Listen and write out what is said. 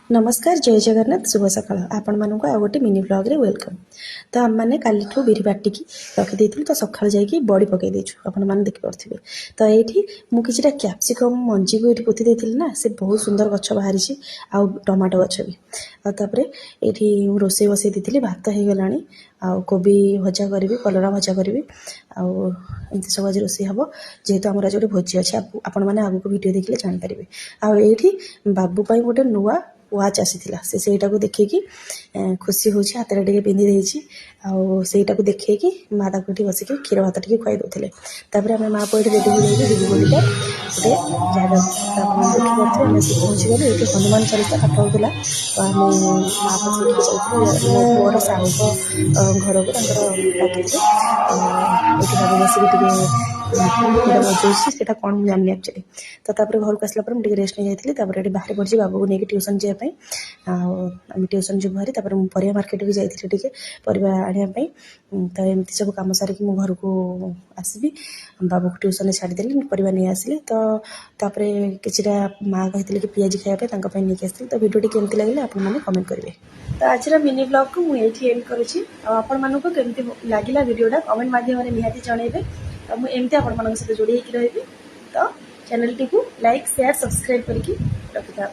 नमस्कार जय जगन्नाथ शुभ सकाळ आपण मानक आ गोटे मिनी ब्लॉग रे वेलकम। तो आम मैंने कालीठू बिरी बाटिकी रखी तो सकाल जाकि बड़ी पकई देचु आपण मैंने देखिपे। तो ये मुझे कैप्सिकम मंजी को ये पोती देती ना से बहुत सुंदर गछ बाहरी आउ टमाटो गछ भी आपर ये रोसे बसई दी भात हो गला आउ कोबी भजा करी कलरा भजा करी आमती सब आज रोसे हम जेहेतु आम आज गोटे भोजी अच्छे आपण मैंने आगे वीडियो देखिले जानीपारे। आठी बाबू गोटे नुआ वाच आसीला सेटा को देखिकी खुशी हो हाथ में टे पिंधि देती आईटा को देखिए माँ ताक बसिक क्षीर भात टे खुआई दूसरे। आम माँ पुआ रेडी हो जाए जीव बोलिका गोटे जगह देखिए आम से पहुँची गलु। ये हनुमान चालीसा पाठ होता तो आम माँ पछे जाइए मो पुअर साहू घर को डाकिले ये बाबू बसिक गोटा बजाऊँगी से कौन मुझे जानी एक्चुअली। तो घर को आसला मुझे रेस्ट नहीं जाती ये बाहर पड़ी बाबू को लेकिन ट्यूशन जावाई आम ट्यूशन जी भारी परिया मार्केट भी जाइए परिवा आने तो एमती सब कम सारिक मो घर को आसबि बाबू को ट्यूशन छाड़देली परिवा नहीं आसिले। तो किसी माँ कहते कि पियाजी खायापी नहीं आसती। तो भिडियो केमती लगे आप कमेंट करेंगे। तो आज मिनी ब्लॉग को मुझे एंड करुँची आपण केमती लगे भिडियोटा कमेंट मध्यम निहाती जनइबे। तो मुझे आपण सहित जोड़ी रही। तो चैनल टी को लाइक शेयर सब्सक्राइब करके रखी था।